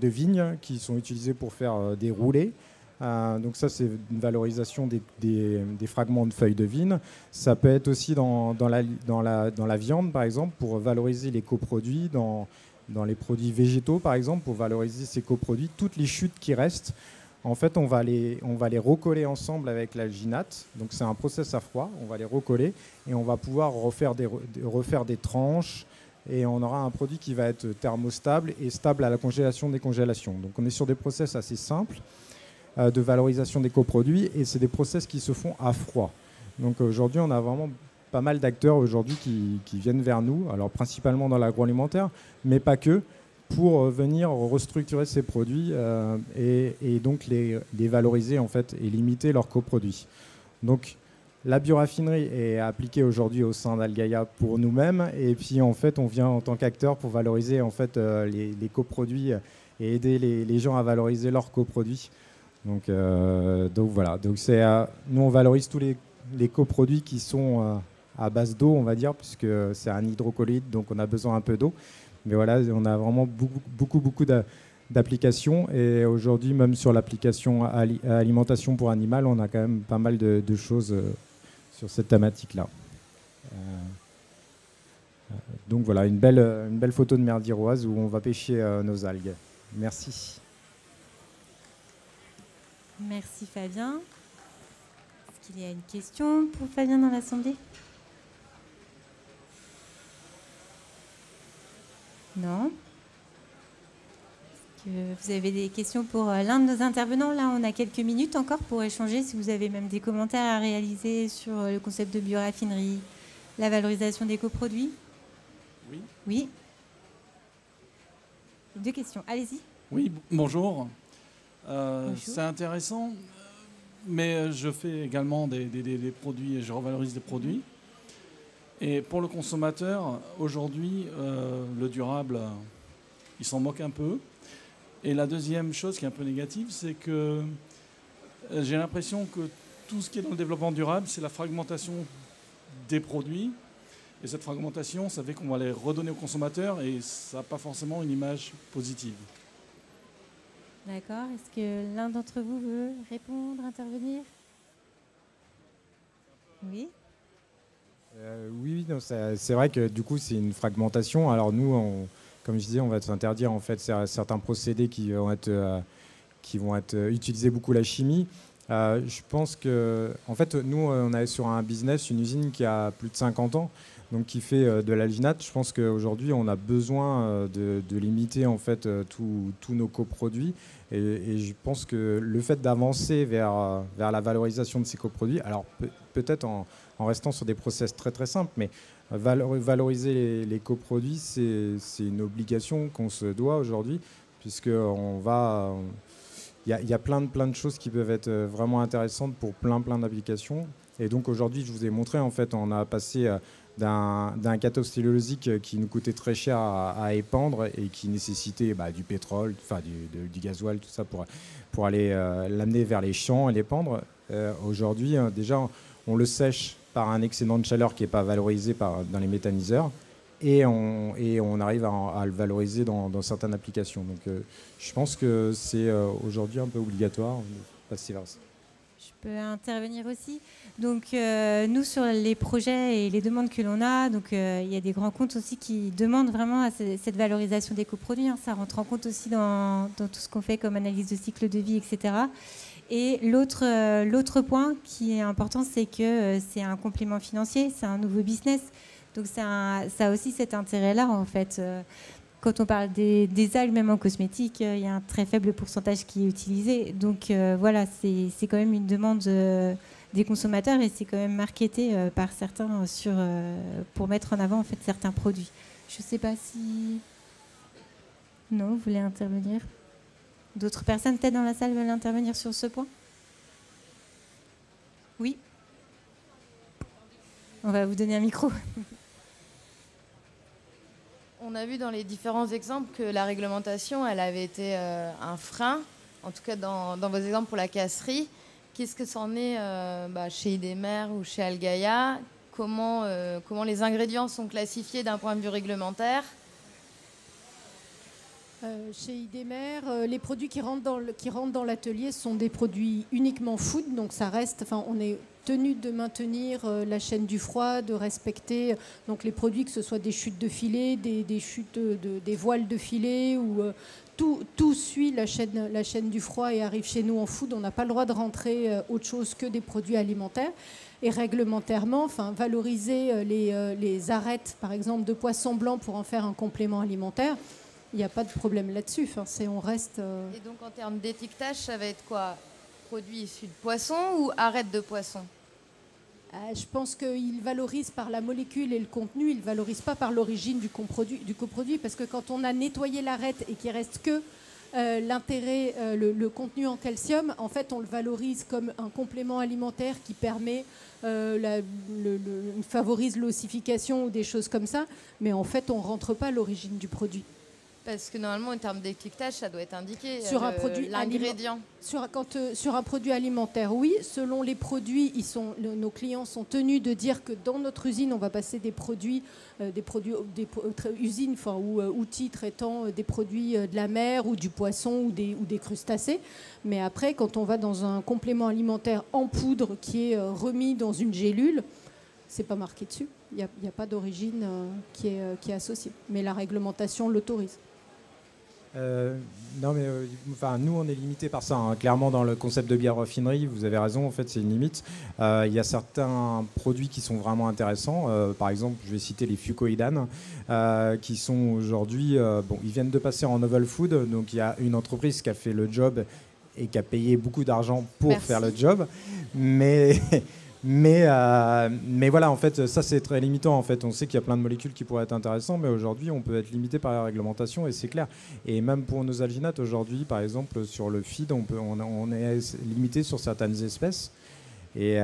vigne qui sont utilisées pour faire des roulés. Donc ça, c'est une valorisation des fragments de feuilles de vigne. Ça peut être aussi dans la viande, par exemple, pour valoriser les coproduits, dans les produits végétaux, par exemple, pour valoriser ces coproduits. Toutes les chutes qui restent, en fait, on va les recoller ensemble avec l'alginate. Donc c'est un process à froid, on va les recoller et on va pouvoir refaire des tranches, et on aura un produit qui va être thermostable et stable à la congélation, décongélation. Donc on est sur des process assez simples de valorisation des coproduits, et c'est des process qui se font à froid. Donc aujourd'hui, on a vraiment pas mal d'acteurs aujourd'hui qui viennent vers nous, alors principalement dans l'agroalimentaire, mais pas que, pour venir restructurer ces produits et donc les valoriser en fait et limiter leurs coproduits. Donc la bioraffinerie est appliquée aujourd'hui au sein d'Algaia pour nous-mêmes, et puis en fait on vient en tant qu'acteur pour valoriser en fait les coproduits et aider les gens à valoriser leurs coproduits. Donc voilà, donc nous on valorise tous les coproduits qui sont à base d'eau, on va dire, puisque c'est un hydrocolloïde, donc on a besoin un peu d'eau. Mais voilà, on a vraiment beaucoup d'applications, et aujourd'hui même sur l'application alimentation pour animal, on a quand même pas mal de choses sur cette thématique-là. Donc voilà, une belle photo de mer d'Iroise où on va pêcher nos algues. Merci. Merci Fabien. Est-ce qu'il y a une question pour Fabien dans l'Assemblée? Non. Est-ce que vous avez des questions pour l'un de nos intervenants? Là, on a quelques minutes encore pour échanger. Si vous avez même des commentaires à réaliser sur le concept de bioraffinerie, la valorisation des coproduits. Oui. Oui. Deux questions. Allez-y. Oui, bonjour. Bonjour. C'est intéressant, mais je fais également des produits, et je revalorise des produits. Et pour le consommateur, aujourd'hui, le durable, il s'en moque un peu. Et la deuxième chose qui est un peu négative, c'est que j'ai l'impression que tout ce qui est dans le développement durable, c'est la fragmentation des produits. Et cette fragmentation, ça fait qu'on va les redonner aux consommateurs, et ça n'a pas forcément une image positive. D'accord. Est-ce que l'un d'entre vous veut répondre, intervenir? Oui. Oui, non, c'est vrai que du coup c'est une fragmentation. Alors nous, comme je disais, on va s'interdire en fait certains procédés qui vont être utiliser beaucoup la chimie. Je pense que en fait nous on est sur un business, une usine qui a plus de 50 ans, donc qui fait de l'alginate. Je pense qu'aujourd'hui on a besoin de limiter en fait tous nos coproduits, et je pense que le fait d'avancer vers la valorisation de ces coproduits, alors peut-être en restant sur des process très très simples, mais valoriser les coproduits, c'est une obligation qu'on se doit aujourd'hui, puisqu'on va... Il y a plein de choses qui peuvent être vraiment intéressantes pour plein d'applications. Et donc aujourd'hui, je vous ai montré, en fait, on a passé d'un cathode-cellulosique qui nous coûtait très cher à épandre et qui nécessitait du pétrole, enfin du gasoil, tout ça pour aller l'amener vers les champs et l'épandre. Aujourd'hui, déjà, on le sèche par un excédent de chaleur qui n'est pas valorisé dans les méthaniseurs, et on arrive à le valoriser dans certaines applications. Donc je pense que c'est aujourd'hui un peu obligatoire de passer vers ça. Je peux intervenir aussi. Donc nous, sur les projets et les demandes que l'on a, donc il y a des grands comptes aussi qui demandent vraiment à cette valorisation des coproduits. Ça rentre en compte aussi dans tout ce qu'on fait comme analyse de cycle de vie, etc. Et l'autre point qui est important, c'est que c'est un complément financier, c'est un nouveau business. Donc ça a aussi cet intérêt-là, en fait. Quand on parle des algues, même en cosmétique, il y a un très faible pourcentage qui est utilisé. Donc voilà, c'est quand même une demande des consommateurs, et c'est quand même marketé par certains pour mettre en avant en fait certains produits. Je ne sais pas si... Non, vous voulez intervenir? D'autres personnes peut-être dans la salle veulent intervenir sur ce point? Oui. On va vous donner un micro. On a vu dans les différents exemples que la réglementation, elle avait été un frein, en tout cas dans vos exemples pour la casserie. Qu'est-ce que c'en est chez Idemer ou chez Algaia? Comment les ingrédients sont classifiés d'un point de vue réglementaire? Chez Idémer, les produits qui rentrent dans l'atelier sont des produits uniquement food, donc ça reste. Enfin, on est tenu de maintenir la chaîne du froid, de respecter donc les produits, que ce soit des chutes de filet, des chutes des voiles de filet, ou tout suit la chaîne du froid et arrive chez nous en food. On n'a pas le droit de rentrer autre chose que des produits alimentaires. Et réglementairement, enfin, valoriser les arêtes, par exemple, de poisson blanc pour en faire un complément alimentaire. Il n'y a pas de problème là-dessus. Enfin, on reste. Et donc en termes d'étiquetage, ça va être quoi? Produit issu de poisson ou arête de poisson? Je pense qu'il valorise par la molécule et le contenu. Il ne valorise pas par l'origine du coproduit. Parce que quand on a nettoyé l'arête et qu'il ne reste que l'intérêt, le contenu en calcium, en fait, on le valorise comme un complément alimentaire qui permet, favorise l'ossification ou des choses comme ça. Mais en fait, on ne rentre pas à l'origine du produit. Parce que normalement, en termes d'étiquetage, ça doit être indiqué sur un produit l'ingrédient. Sur un produit alimentaire, oui. Selon les produits, nos clients sont tenus de dire que dans notre usine, on va passer des usines, enfin, ou outils traitant des produits de la mer ou du poisson ou des crustacés. Mais après, quand on va dans un complément alimentaire en poudre qui est remis dans une gélule, c'est pas marqué dessus. Il n'y a pas d'origine qui est associée. Mais la réglementation l'autorise. Non, mais nous, on est limité par ça. Hein. Clairement, dans le concept de bioraffinerie, vous avez raison, en fait, c'est une limite. Il y a certains produits qui sont vraiment intéressants. Par exemple, je vais citer les fucoïdanes, qui sont aujourd'hui... ils viennent de passer en novel food. Donc, il y a une entreprise qui a fait le job et qui a payé beaucoup d'argent pour faire le job. Mais voilà, en fait, ça c'est très limitant. En fait, on sait qu'il y a plein de molécules qui pourraient être intéressantes, mais aujourd'hui, on peut être limité par la réglementation et c'est clair. Et même pour nos alginates aujourd'hui, par exemple, sur le feed, on est limité sur certaines espèces. Et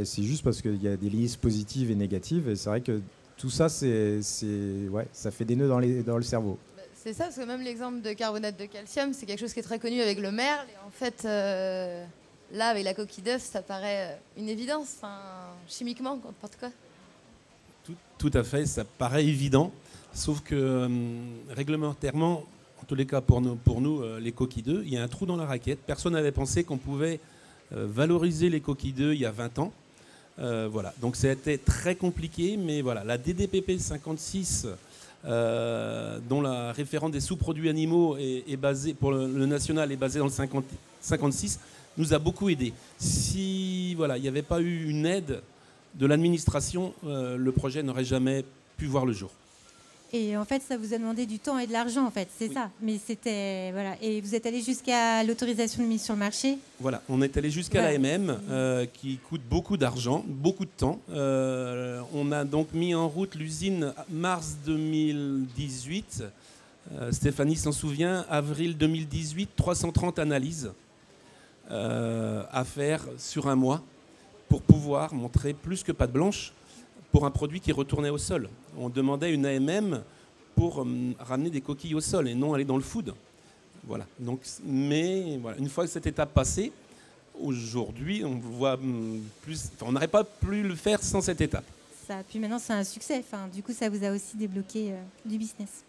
c'est juste parce qu'il y a des listes positives et négatives. Et c'est vrai que tout ça, ça fait des nœuds dans le cerveau. C'est ça, parce que même l'exemple de carbonate de calcium, c'est quelque chose qui est très connu avec le merle. Et en fait, là, avec la coquille d'œuf, ça paraît une évidence, chimiquement, n'importe quoi. Tout à fait, ça paraît évident, sauf que réglementairement, en tous les cas pour nous les coquilles d'œufs, il y a un trou dans la raquette. Personne n'avait pensé qu'on pouvait valoriser les coquilles d'œufs il y a 20 ans. Voilà. Donc c'était très compliqué, mais voilà, la DDPP 56, dont la référente des sous-produits animaux est basée, pour le national, est basée dans le 56, nous a beaucoup aidé. Si il n'y avait pas eu une aide de l'administration, le projet n'aurait jamais pu voir le jour. Et en fait, ça vous a demandé du temps et de l'argent, en fait, c'est ça. Mais c'était et vous êtes allé jusqu'à l'autorisation de mise sur le marché. Voilà, on est allé jusqu'à l'AMM, qui coûte beaucoup d'argent, beaucoup de temps. On a donc mis en route l'usine mars 2018. Stéphanie s'en souvient, avril 2018, 330 analyses à faire sur un mois pour pouvoir montrer plus que patte blanche pour un produit qui retournait au sol. On demandait une AMM pour ramener des coquilles au sol et non aller dans le food. Voilà. Donc, mais voilà, une fois que cette étape passée, aujourd'hui, on voit on n'aurait pas pu le faire sans cette étape. Puis maintenant, c'est un succès. Du coup, ça vous a aussi débloqué du business.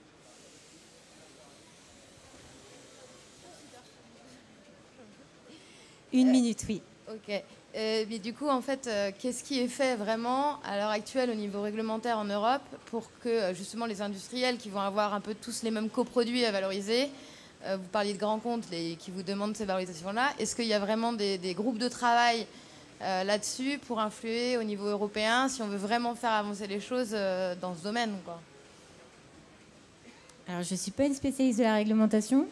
Une minute, oui. Ok. Mais du coup, en fait, qu'est-ce qui est fait vraiment à l'heure actuelle au niveau réglementaire en Europe pour que justement les industriels qui vont avoir un peu tous les mêmes coproduits à valoriser, vous parliez de grands comptes qui vous demandent ces valorisations-là, est-ce qu'il y a vraiment des groupes de travail là-dessus pour influer au niveau européen si on veut vraiment faire avancer les choses dans ce domaine, quoi? Alors, je ne suis pas une spécialiste de la réglementation.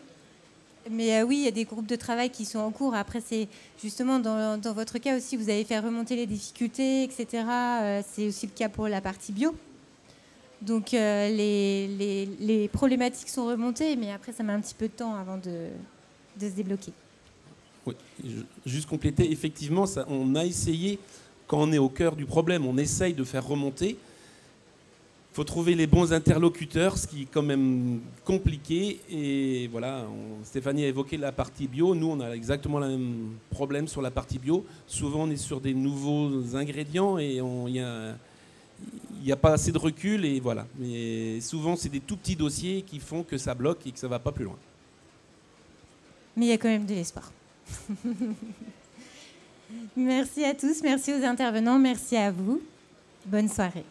Mais oui, il y a des groupes de travail qui sont en cours. Après, c'est justement dans votre cas aussi, vous avez fait remonter les difficultés, etc. C'est aussi le cas pour la partie bio. Donc, les problématiques sont remontées, mais après, ça met un petit peu de temps avant de se débloquer. Oui, juste compléter. Effectivement, on a essayé, quand on est au cœur du problème, on essaye de faire remonter. Il faut trouver les bons interlocuteurs, ce qui est quand même compliqué. Et voilà, Stéphanie a évoqué la partie bio. Nous, on a exactement le même problème sur la partie bio. Souvent, on est sur des nouveaux ingrédients et il y a il n'y a pas assez de recul et voilà. Mais souvent, c'est des tout petits dossiers qui font que ça bloque et que ça ne va pas plus loin. Mais il y a quand même de l'espoir. Merci à tous, merci aux intervenants, merci à vous. Bonne soirée.